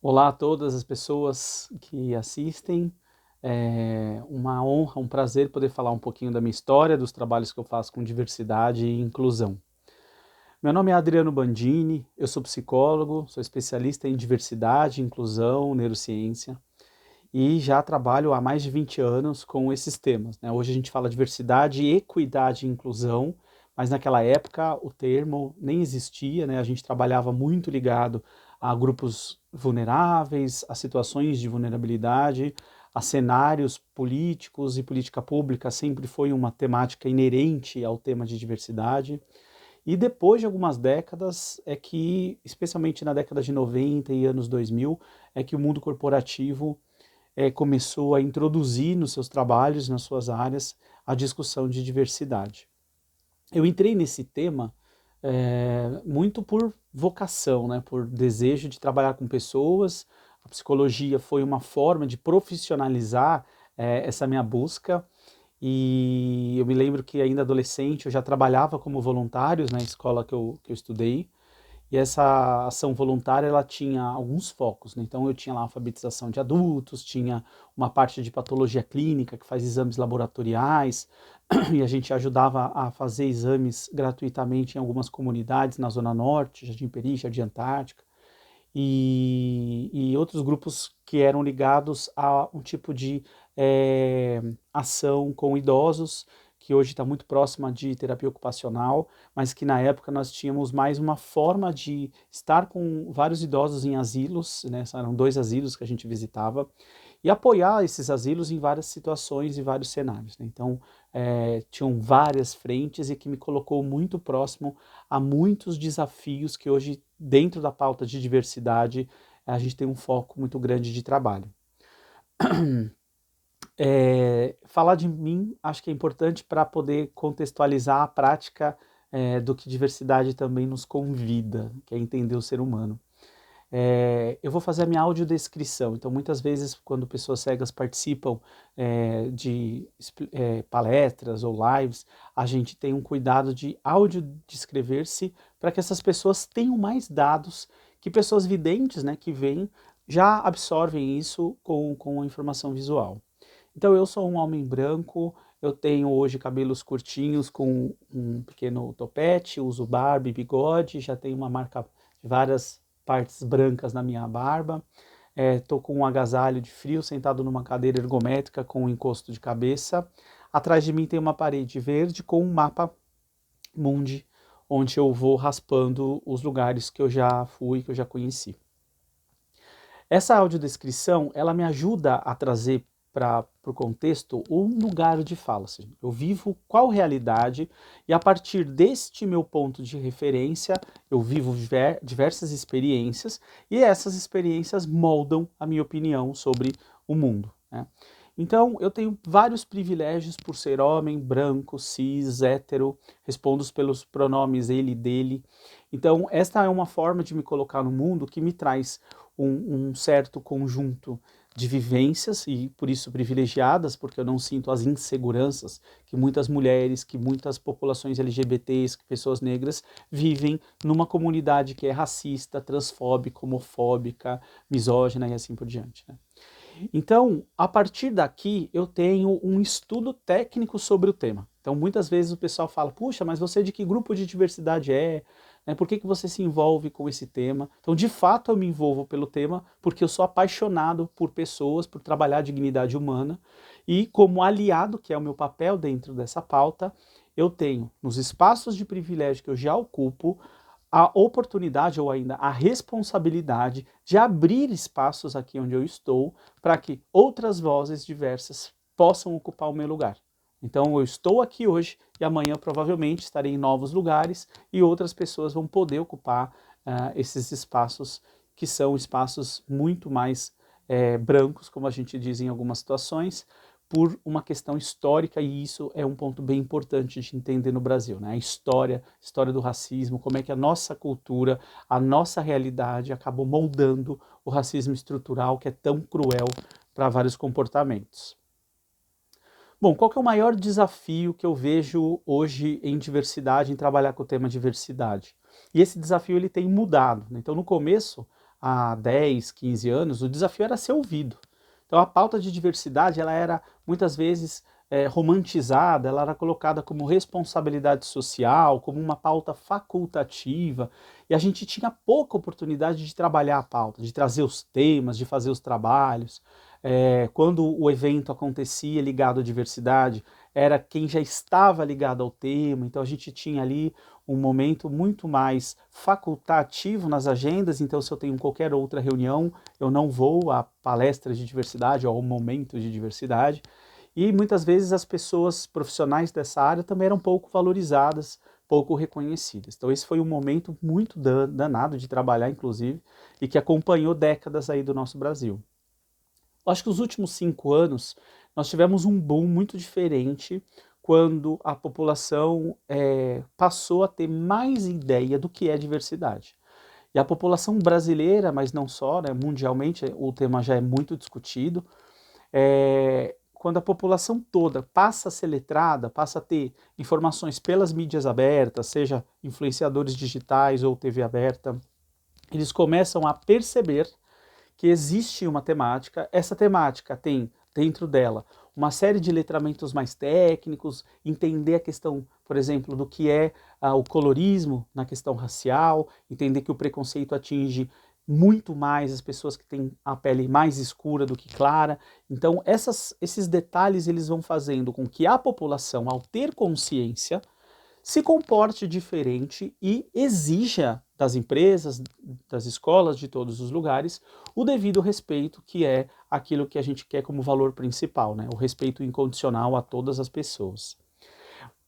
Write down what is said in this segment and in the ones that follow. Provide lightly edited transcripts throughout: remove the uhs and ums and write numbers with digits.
Olá a todas as pessoas que assistem. É uma honra, um prazer poder falar um pouquinho da minha história, dos trabalhos que eu faço com diversidade e inclusão. Meu nome é Adriano Bandini, eu sou psicólogo, sou especialista em diversidade, inclusão, neurociência e já trabalho há mais de 20 anos com esses temas, né? Hoje a gente fala diversidade, equidade e inclusão, mas naquela época o termo nem existia, né? A gente trabalhava muito ligado a grupos vulneráveis, a situações de vulnerabilidade, a cenários políticos e política pública sempre foi uma temática inerente ao tema de diversidade. E depois de algumas décadas, é que, especialmente na década de 90 e anos 2000, é que o mundo corporativo começou a introduzir nos seus trabalhos, nas suas áreas, a discussão de diversidade. Eu entrei nesse tema muito por vocação, né, por desejo de trabalhar com pessoas. A psicologia foi uma forma de profissionalizar essa minha busca. E eu me lembro que ainda adolescente eu já trabalhava como voluntário na escola que eu estudei. E essa ação voluntária ela tinha alguns focos, né? Então eu tinha lá a alfabetização de adultos, tinha uma parte de patologia clínica que faz exames laboratoriais, e a gente ajudava a fazer exames gratuitamente em algumas comunidades na Zona Norte, Jardim Peri, Jardim Antártica, e outros grupos que eram ligados a um tipo de ação com idosos, que hoje está muito próxima de terapia ocupacional, mas que na época nós tínhamos mais uma forma de estar com vários idosos em asilos, né? Eram 2 asilos que a gente visitava, e apoiar esses asilos em várias situações e vários cenários, né? Então, tinham várias frentes e que me colocou muito próximo a muitos desafios que hoje, dentro da pauta de diversidade, a gente tem um foco muito grande de trabalho. Falar de mim acho que é importante para poder contextualizar a prática do que diversidade também nos convida, que é entender o ser humano. Eu vou fazer a minha audiodescrição, então muitas vezes quando pessoas cegas participam de palestras ou lives, a gente tem um cuidado de audiodescrever-se para que essas pessoas tenham mais dados que pessoas videntes, né, que veem, já absorvem isso com a informação visual. Então eu sou um homem branco, eu tenho hoje cabelos curtinhos com um pequeno topete, uso barba e bigode, já tenho uma marca de várias partes brancas na minha barba. Estou com um agasalho de frio, sentado numa cadeira ergométrica com um encosto de cabeça. Atrás de mim tem uma parede verde com um mapa mundi, onde eu vou raspando os lugares que eu já fui, que eu já conheci. Essa audiodescrição, ela me ajuda a trazer para o contexto um lugar de fala. Assim, eu vivo qual realidade e a partir deste meu ponto de referência, eu vivo diversas experiências e essas experiências moldam a minha opinião sobre o mundo, né? Então, eu tenho vários privilégios por ser homem, branco, cis, hétero, respondo pelos pronomes ele, dele. Então, esta é uma forma de me colocar no mundo que me traz um certo conjunto de vivências e por isso privilegiadas, porque eu não sinto as inseguranças que muitas mulheres, que muitas populações LGBTs, que pessoas negras vivem numa comunidade que é racista, transfóbica, homofóbica, misógina e assim por diante, né? Então, a partir daqui, eu tenho um estudo técnico sobre o tema. Então, muitas vezes o pessoal fala, puxa, mas você de que grupo de diversidade é? Né? Por que você se envolve com esse tema? Então, de fato, eu me envolvo pelo tema porque eu sou apaixonado por pessoas, por trabalhar a dignidade humana e como aliado, que é o meu papel dentro dessa pauta, eu tenho, nos espaços de privilégio que eu já ocupo, a oportunidade ou ainda a responsabilidade de abrir espaços aqui onde eu estou para que outras vozes diversas possam ocupar o meu lugar. Então eu estou aqui hoje e amanhã provavelmente estarei em novos lugares e outras pessoas vão poder ocupar esses espaços que são espaços muito mais brancos, como a gente diz em algumas situações, por uma questão histórica, e isso é um ponto bem importante de entender no Brasil, né? A história do racismo, como é que a nossa cultura, a nossa realidade acabou moldando o racismo estrutural que é tão cruel para vários comportamentos. Bom, qual que é o maior desafio que eu vejo hoje em diversidade, em trabalhar com o tema diversidade? E esse desafio ele tem mudado, né? Então, no começo, há 10, 15 anos, o desafio era ser ouvido. Então a pauta de diversidade ela era muitas vezes romantizada, ela era colocada como responsabilidade social, como uma pauta facultativa, e a gente tinha pouca oportunidade de trabalhar a pauta, de trazer os temas, de fazer os trabalhos. Quando o evento acontecia ligado à diversidade, era quem já estava ligado ao tema, então a gente tinha ali um momento muito mais facultativo nas agendas, então se eu tenho qualquer outra reunião, eu não vou a palestras de diversidade ou ao momento de diversidade, e muitas vezes as pessoas profissionais dessa área também eram pouco valorizadas, pouco reconhecidas. Então esse foi um momento muito danado de trabalhar, inclusive, e que acompanhou décadas aí do nosso Brasil. Eu acho que os últimos 5 anos nós tivemos um boom muito diferente quando a população passou a ter mais ideia do que é diversidade. E a população brasileira, mas não só, né, mundialmente, o tema já é muito discutido, quando a população toda passa a ser letrada, passa a ter informações pelas mídias abertas, seja influenciadores digitais ou TV aberta, eles começam a perceber que existe uma temática, essa temática tem dentro dela uma série de letramentos mais técnicos, entender a questão, por exemplo, do que é o colorismo na questão racial, entender que o preconceito atinge muito mais as pessoas que têm a pele mais escura do que clara. Então, esses detalhes eles vão fazendo com que a população, ao ter consciência, se comporte diferente e exija das empresas, das escolas, de todos os lugares, o devido respeito, que é aquilo que a gente quer como valor principal, né? O respeito incondicional a todas as pessoas.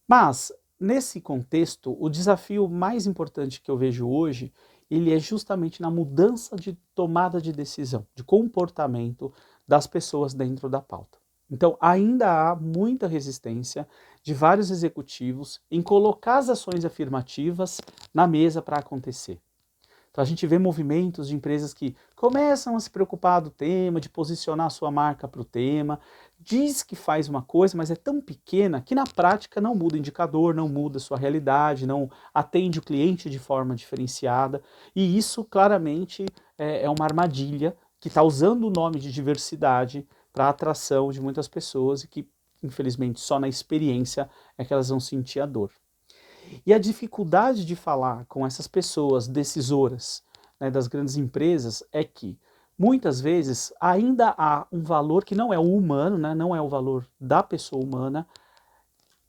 Mas, nesse contexto, o desafio mais importante que eu vejo hoje, ele é justamente na mudança de tomada de decisão, de comportamento das pessoas dentro da pauta. Então, ainda há muita resistência de vários executivos em colocar as ações afirmativas na mesa para acontecer. Então, a gente vê movimentos de empresas que começam a se preocupar do tema, de posicionar a sua marca para o tema, diz que faz uma coisa, mas é tão pequena que na prática não muda o indicador, não muda a sua realidade, não atende o cliente de forma diferenciada, e isso claramente é uma armadilha que está usando o nome de diversidade para a atração de muitas pessoas e que, infelizmente, só na experiência é que elas vão sentir a dor. E a dificuldade de falar com essas pessoas decisoras, né, das grandes empresas é que, muitas vezes, ainda há um valor que não é o humano, né, não é o valor da pessoa humana,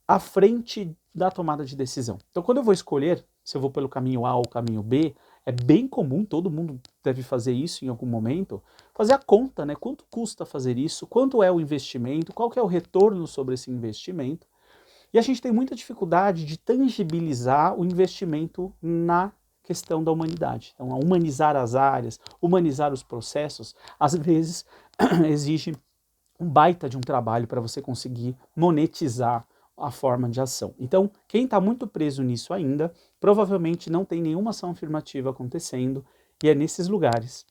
à frente da tomada de decisão. Então, quando eu vou escolher se eu vou pelo caminho A ou caminho B, é bem comum, todo mundo deve fazer isso em algum momento, fazer a conta, né? Quanto custa fazer isso, quanto é o investimento, qual que é o retorno sobre esse investimento. E a gente tem muita dificuldade de tangibilizar o investimento na questão da humanidade. Então, a humanizar as áreas, humanizar os processos, às vezes exige um baita de um trabalho para você conseguir monetizar a forma de ação. Então, quem está muito preso nisso ainda, provavelmente não tem nenhuma ação afirmativa acontecendo, e é nesses lugares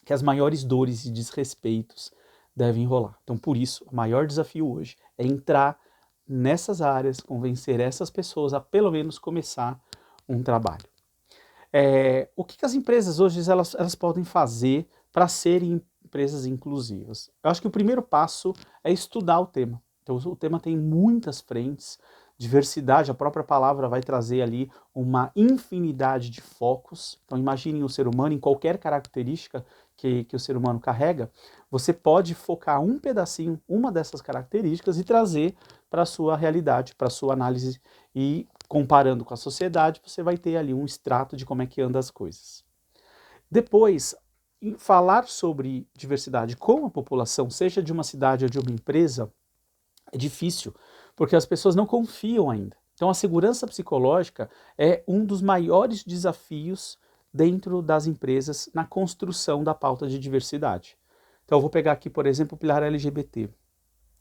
que as maiores dores e desrespeitos devem rolar. Então, por isso, o maior desafio hoje é entrar nessas áreas, convencer essas pessoas a pelo menos começar um trabalho. O que as empresas hoje elas podem fazer para serem empresas inclusivas? Eu acho que o primeiro passo é estudar o tema. Então, o tema tem muitas frentes, diversidade, a própria palavra vai trazer ali uma infinidade de focos. Então, imaginem o ser humano em qualquer característica que o ser humano carrega, você pode focar um pedacinho, uma dessas características e trazer para a sua realidade, para a sua análise e comparando com a sociedade, você vai ter ali um extrato de como é que andam as coisas. Depois, falar sobre diversidade com a população, seja de uma cidade ou de uma empresa, é difícil, porque as pessoas não confiam ainda. Então a segurança psicológica é um dos maiores desafios dentro das empresas na construção da pauta de diversidade. Então eu vou pegar aqui, por exemplo, o pilar LGBT.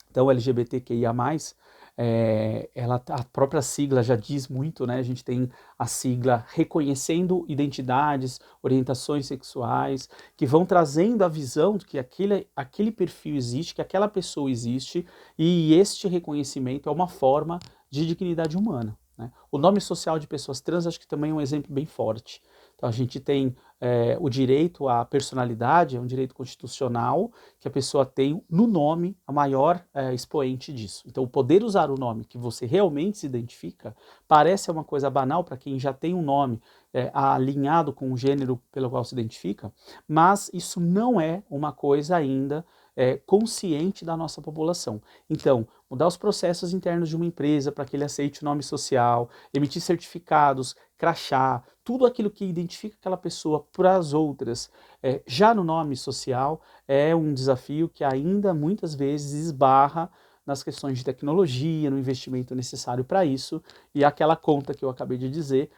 Então o LGBTQIA+, a própria sigla já diz muito, né? A gente tem a sigla reconhecendo identidades, orientações sexuais, que vão trazendo a visão de que aquele perfil existe, que aquela pessoa existe, e este reconhecimento é uma forma de dignidade humana, né? O nome social de pessoas trans acho que também é um exemplo bem forte. Então a gente tem o direito à personalidade, é um direito constitucional que a pessoa tem no nome, a maior expoente disso. Então o poder usar o nome que você realmente se identifica parece uma coisa banal para quem já tem um nome alinhado com o gênero pelo qual se identifica, mas isso não é uma coisa ainda consciente da nossa população. Então, mudar os processos internos de uma empresa para que ele aceite o nome social, emitir certificados, crachá, tudo aquilo que identifica aquela pessoa para as outras, já no nome social, é um desafio que ainda muitas vezes esbarra nas questões de tecnologia, no investimento necessário para isso, e aquela conta que eu acabei de dizer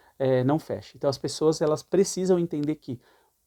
não fecha. Então as pessoas elas precisam entender que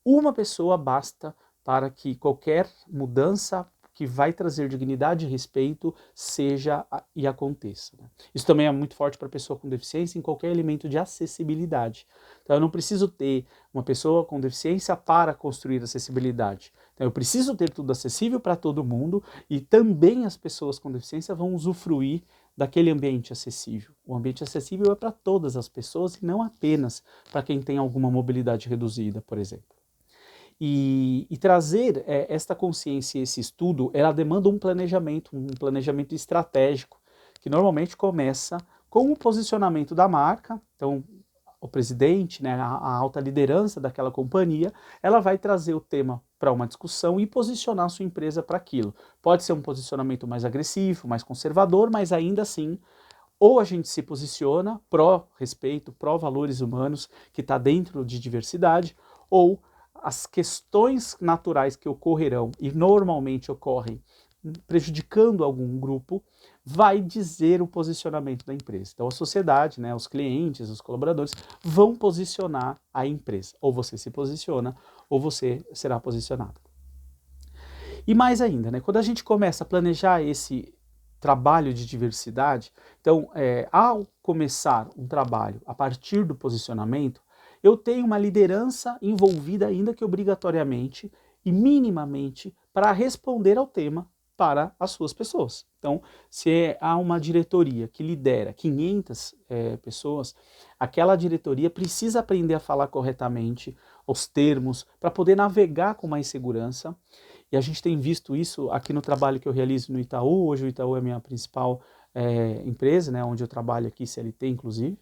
uma pessoa basta para que qualquer mudança que vai trazer dignidade e respeito seja e aconteça. Né? Isso também é muito forte para a pessoa com deficiência em qualquer elemento de acessibilidade. Então eu não preciso ter uma pessoa com deficiência para construir acessibilidade. Então eu preciso ter tudo acessível para todo mundo e também as pessoas com deficiência vão usufruir daquele ambiente acessível. O ambiente acessível é para todas as pessoas e não apenas para quem tem alguma mobilidade reduzida, por exemplo. E trazer esta consciência e esse estudo, ela demanda um planejamento estratégico, que normalmente começa com o posicionamento da marca. Então, o presidente, né, a alta liderança daquela companhia, ela vai trazer o tema para uma discussão e posicionar a sua empresa para aquilo. Pode ser um posicionamento mais agressivo, mais conservador, mas ainda assim, ou a gente se posiciona pró-respeito, pró-valores humanos, que está dentro de diversidade, ou as questões naturais que ocorrerão e normalmente ocorrem prejudicando algum grupo, vai dizer o posicionamento da empresa. Então a sociedade, né, os clientes, os colaboradores vão posicionar a empresa. Ou você se posiciona, ou você será posicionado. E mais ainda, né, quando a gente começa a planejar esse trabalho de diversidade, então ao começar um trabalho a partir do posicionamento, eu tenho uma liderança envolvida, ainda que obrigatoriamente e minimamente, para responder ao tema para as suas pessoas. Então, se há uma diretoria que lidera 500 pessoas, aquela diretoria precisa aprender a falar corretamente os termos para poder navegar com mais segurança. E a gente tem visto isso aqui no trabalho que eu realizo no Itaú. Hoje o Itaú é a minha principal empresa, né, onde eu trabalho aqui, CLT inclusive.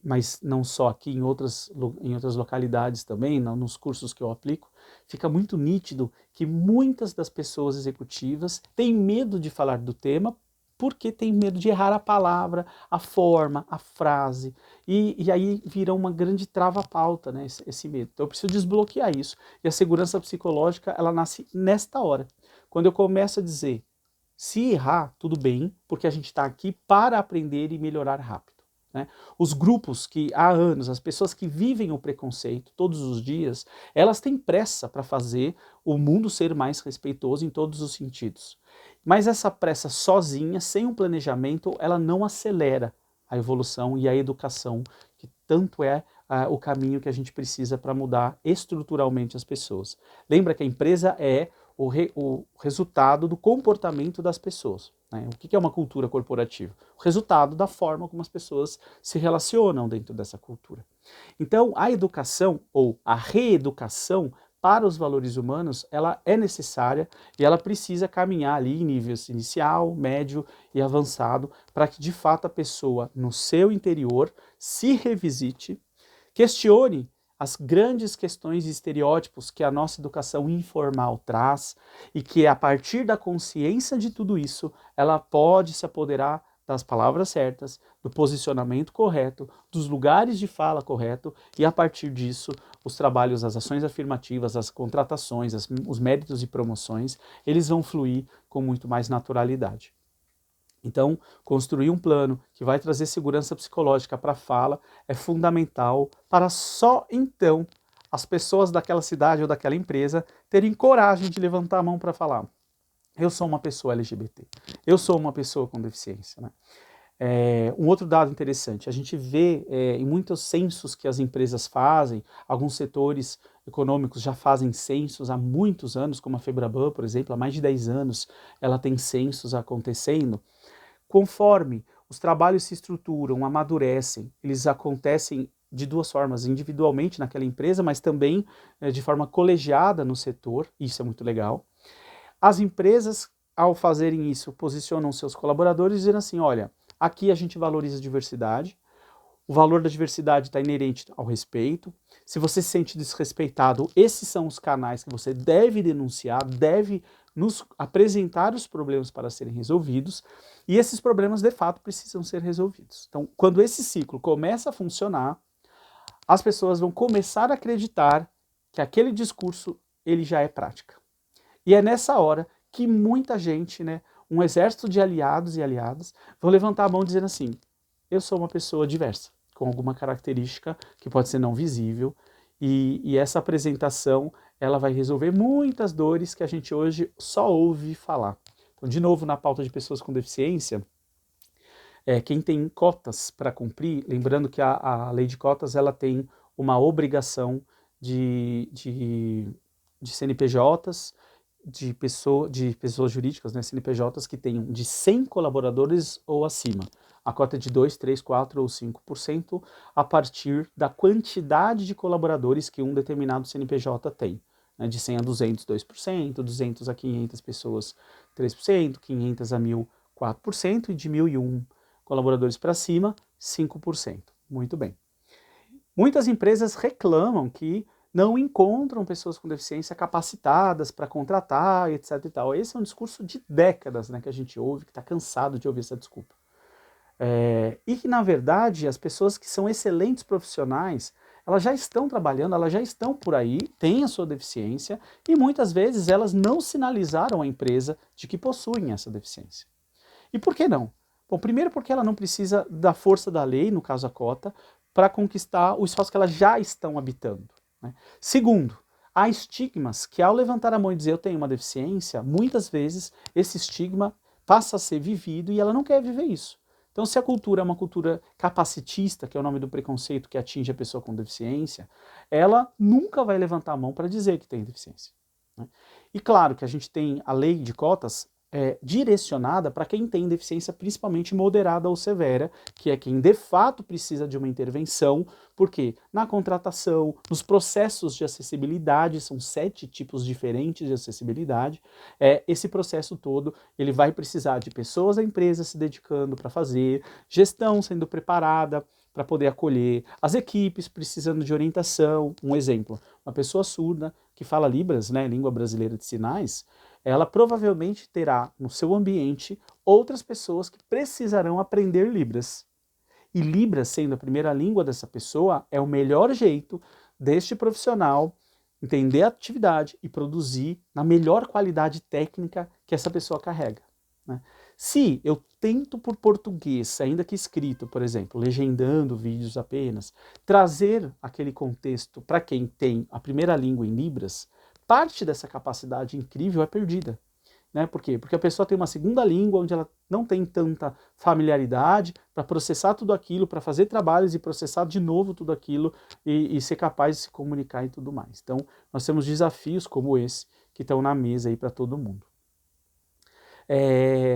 Mas não só aqui, em outras localidades também, nos cursos que eu aplico, fica muito nítido que muitas das pessoas executivas têm medo de falar do tema porque têm medo de errar a palavra, a forma, a frase, e aí vira uma grande trava-pauta, né, esse medo. Então eu preciso desbloquear isso, e a segurança psicológica, ela nasce nesta hora, quando eu começo a dizer, se errar, tudo bem, porque a gente está aqui para aprender e melhorar rápido. Né? Os grupos que há anos, as pessoas que vivem o preconceito todos os dias, elas têm pressa para fazer o mundo ser mais respeitoso em todos os sentidos. Mas essa pressa sozinha, sem um planejamento, ela não acelera a evolução e a educação, que tanto é o caminho que a gente precisa para mudar estruturalmente as pessoas. Lembra que a empresa é o resultado do comportamento das pessoas. Né? O que é uma cultura corporativa? O resultado da forma como as pessoas se relacionam dentro dessa cultura. Então, a educação ou a reeducação para os valores humanos, ela é necessária e ela precisa caminhar ali em níveis inicial, médio e avançado, para que de fato a pessoa, no seu interior, se revisite, questione as grandes questões e estereótipos que a nossa educação informal traz e que a partir da consciência de tudo isso, ela pode se apoderar das palavras certas, do posicionamento correto, dos lugares de fala correto e a partir disso, os trabalhos, as ações afirmativas, as contratações, os méritos e promoções, eles vão fluir com muito mais naturalidade. Então, construir um plano que vai trazer segurança psicológica para a fala é fundamental para só então as pessoas daquela cidade ou daquela empresa terem coragem de levantar a mão para falar. Eu sou uma pessoa LGBT, eu sou uma pessoa com deficiência. Né? Um outro dado interessante, a gente vê em muitos censos que as empresas fazem, alguns setores econômicos já fazem censos há muitos anos, como a Febraban, por exemplo, há mais de 10 anos ela tem censos acontecendo. Conforme os trabalhos se estruturam, amadurecem, eles acontecem de duas formas, individualmente naquela empresa, mas também de forma colegiada no setor, isso é muito legal. As empresas, ao fazerem isso, posicionam seus colaboradores dizendo assim, olha, aqui a gente valoriza a diversidade, o valor da diversidade está inerente ao respeito. Se você se sente desrespeitado, esses são os canais que você deve denunciar, deve nos apresentar os problemas para serem resolvidos, e esses problemas de fato precisam ser resolvidos. Então, quando esse ciclo começa a funcionar, as pessoas vão começar a acreditar que aquele discurso ele já é prática. E é nessa hora que muita gente, né, um exército de aliados e aliadas, vão levantar a mão dizendo assim, eu sou uma pessoa diversa, com alguma característica que pode ser não visível, e essa apresentação ela vai resolver muitas dores que a gente hoje só ouve falar. Então, de novo, na pauta de pessoas com deficiência, quem tem cotas para cumprir, lembrando que a lei de cotas ela tem uma obrigação de CNPJs, de pessoas jurídicas, né, CNPJs que tenham de 100 colaboradores ou acima. A cota é de 2, 3, 4 ou 5% a partir da quantidade de colaboradores que um determinado CNPJ tem. Né, de 100 a 200, 2%, 200 a 500 pessoas, 3%, 500 a 1.000, 4%, e de 1.001 colaboradores para cima, 5%. Muito bem. Muitas empresas reclamam que não encontram pessoas com deficiência capacitadas para contratar, etc. e tal. Esse é um discurso de décadas, né, que a gente ouve, que está cansado de ouvir essa desculpa. E que, na verdade, as pessoas que são excelentes profissionais, elas já estão trabalhando, elas já estão por aí, têm a sua deficiência, e muitas vezes elas não sinalizaram à empresa de que possuem essa deficiência. E por que não? Bom, primeiro porque ela não precisa da força da lei, no caso a cota, para conquistar o espaço que elas já estão habitando. Né? Segundo, há estigmas que ao levantar a mão e dizer eu tenho uma deficiência, muitas vezes esse estigma passa a ser vivido e ela não quer viver isso. Então, se a cultura é uma cultura capacitista, que é o nome do preconceito que atinge a pessoa com deficiência, ela nunca vai levantar a mão para dizer que tem deficiência. Né? E claro que a gente tem a lei de cotas direcionada para quem tem deficiência principalmente moderada ou severa, que é quem de fato precisa de uma intervenção, porque na contratação, nos processos de acessibilidade, são 7 tipos diferentes de acessibilidade, esse processo todo ele vai precisar de pessoas da empresa se dedicando para fazer, gestão sendo preparada para poder acolher, as equipes precisando de orientação. Um exemplo, uma pessoa surda que fala Libras, né, língua brasileira de sinais, ela provavelmente terá no seu ambiente outras pessoas que precisarão aprender Libras. E Libras, sendo a primeira língua dessa pessoa, é o melhor jeito deste profissional entender a atividade e produzir na melhor qualidade técnica que essa pessoa carrega. Né? Se eu tento por português, ainda que escrito, por exemplo, legendando vídeos apenas, trazer aquele contexto para quem tem a primeira língua em Libras, parte dessa capacidade incrível é perdida. Né? Por quê? Porque a pessoa tem uma segunda língua onde ela não tem tanta familiaridade para processar tudo aquilo, para fazer trabalhos e processar de novo tudo aquilo e ser capaz de se comunicar e tudo mais. Então, nós temos desafios como esse que estão na mesa aí para todo mundo.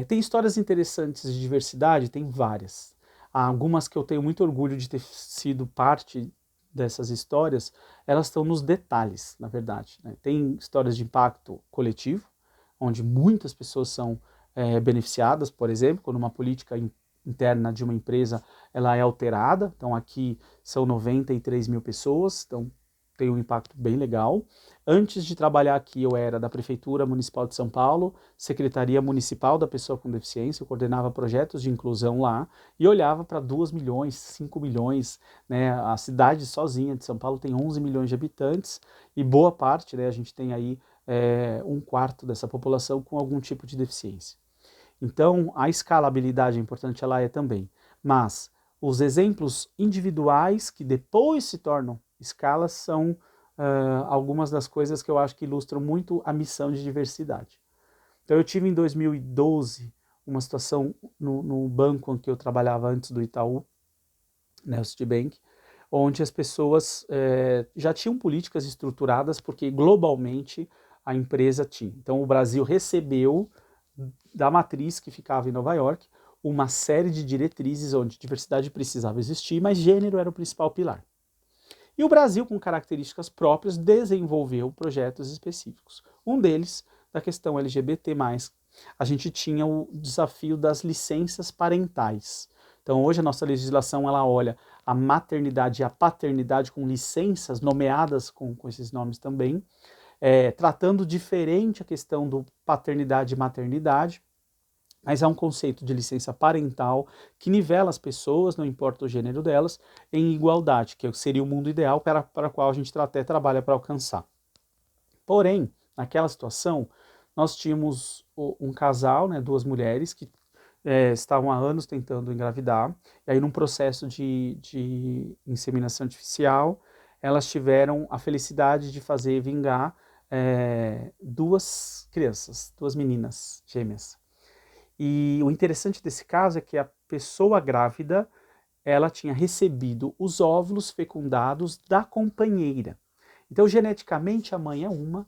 Tem histórias interessantes de diversidade? Tem várias. Há algumas que eu tenho muito orgulho de ter sido parte dessas histórias, elas estão nos detalhes, na verdade. Né? Tem histórias de impacto coletivo, onde muitas pessoas são beneficiadas, por exemplo, quando uma política interna de uma empresa ela é alterada. Então aqui são 93 mil pessoas, então tem um impacto bem legal. Antes de trabalhar aqui, eu era da Prefeitura Municipal de São Paulo, Secretaria Municipal da Pessoa com Deficiência, eu coordenava projetos de inclusão lá e olhava para 2 milhões, 5 milhões, né? A cidade sozinha de São Paulo tem 11 milhões de habitantes e boa parte, né, a gente tem aí 1/4 dessa população com algum tipo de deficiência. Então, a escalabilidade é importante, ela é também, mas os exemplos individuais que depois se tornam escalas são algumas das coisas que eu acho que ilustram muito a missão de diversidade. Então eu tive em 2012 uma situação no banco em que eu trabalhava antes do Itaú, né, o Citibank, onde as pessoas já tinham políticas estruturadas porque globalmente a empresa tinha. Então o Brasil recebeu da matriz que ficava em Nova York uma série de diretrizes onde diversidade precisava existir, mas gênero era o principal pilar. E o Brasil, com características próprias, desenvolveu projetos específicos. Um deles, da questão LGBT+, a gente tinha o desafio das licenças parentais. Então hoje a nossa legislação ela olha a maternidade e a paternidade com licenças nomeadas com esses nomes também, tratando diferente a questão do paternidade e maternidade, mas há um conceito de licença parental que nivela as pessoas, não importa o gênero delas, em igualdade, que seria o mundo ideal para o qual a gente até trabalha para alcançar. Porém, naquela situação, nós tínhamos um casal, né, duas mulheres que estavam há anos tentando engravidar, e aí num processo de inseminação artificial, elas tiveram a felicidade de fazer vingar duas crianças, duas meninas gêmeas. E o interessante desse caso é que a pessoa grávida, ela tinha recebido os óvulos fecundados da companheira. Então, geneticamente, a mãe é uma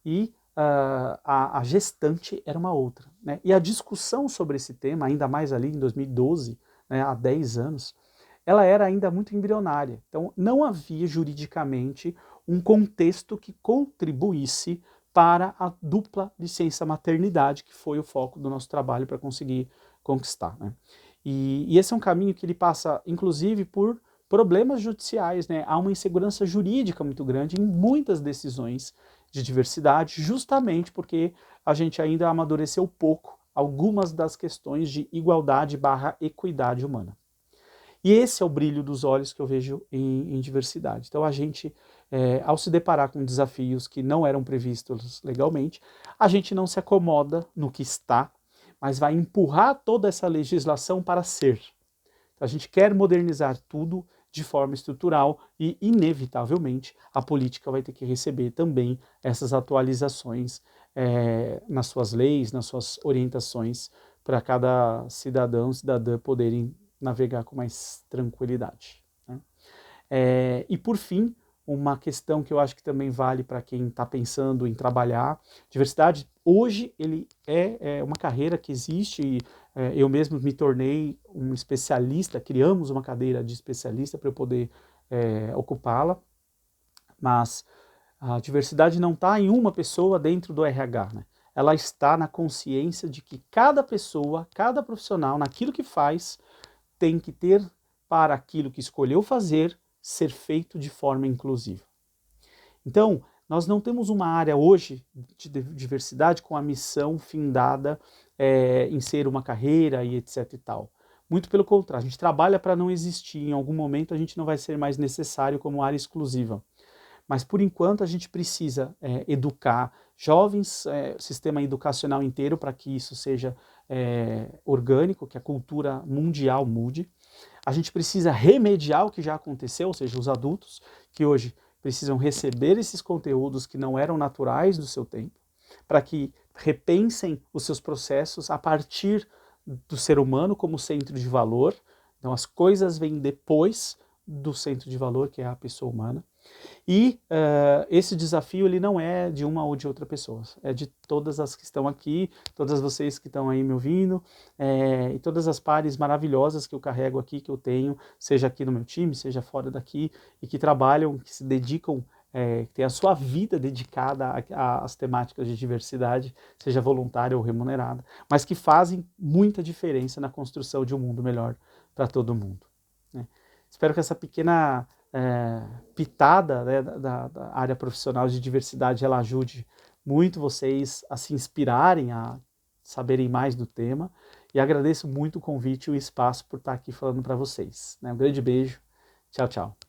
e a gestante era uma outra. Né? E a discussão sobre esse tema, ainda mais ali em 2012, né, há 10 anos, ela era ainda muito embrionária. Então, não havia juridicamente um contexto que contribuísse para a dupla licença maternidade, que foi o foco do nosso trabalho para conseguir conquistar. Né? E esse é um caminho que ele passa, inclusive, por problemas judiciais. Né? Há uma insegurança jurídica muito grande em muitas decisões de diversidade, justamente porque a gente ainda amadureceu pouco algumas das questões de igualdade/equidade humana. E esse é o brilho dos olhos que eu vejo em diversidade. Então a gente, ao se deparar com desafios que não eram previstos legalmente, a gente não se acomoda no que está, mas vai empurrar toda essa legislação para ser. Então, a gente quer modernizar tudo de forma estrutural e, inevitavelmente, a política vai ter que receber também essas atualizações nas suas leis, nas suas orientações, para cada cidadão, cidadã poderem navegar com mais tranquilidade. Né? E por fim, uma questão que eu acho que também vale para quem está pensando em trabalhar, diversidade, hoje ele é uma carreira que existe, e eu mesmo me tornei um especialista, criamos uma cadeira de especialista para eu poder ocupá-la, mas a diversidade não está em uma pessoa dentro do RH, né? Ela está na consciência de que cada pessoa, cada profissional, naquilo que faz, tem que ter, para aquilo que escolheu fazer, ser feito de forma inclusiva. Então, nós não temos uma área hoje de diversidade com a missão findada em ser uma carreira e etc e tal. Muito pelo contrário, a gente trabalha para não existir, em algum momento a gente não vai ser mais necessário como área exclusiva. Mas, por enquanto, a gente precisa educar jovens, sistema educacional inteiro, para que isso seja orgânico, que a cultura mundial mude. A gente precisa remediar o que já aconteceu, ou seja, os adultos que hoje precisam receber esses conteúdos que não eram naturais do seu tempo, para que repensem os seus processos a partir do ser humano como centro de valor. Então, as coisas vêm depois do centro de valor, que é a pessoa humana. E esse desafio ele não é de uma ou de outra pessoa, é de todas as que estão aqui, todas vocês que estão aí me ouvindo, e todas as pares maravilhosas que eu carrego aqui, que eu tenho, seja aqui no meu time, seja fora daqui, e que trabalham, que se dedicam, que têm a sua vida dedicada às temáticas de diversidade, seja voluntária ou remunerada, mas que fazem muita diferença na construção de um mundo melhor para todo mundo. Né? Espero que essa pequena pitada, né, da área profissional de diversidade, ela ajude muito vocês a se inspirarem, a saberem mais do tema, e agradeço muito o convite e o espaço por estar aqui falando para vocês. Né? Um grande beijo, tchau, tchau.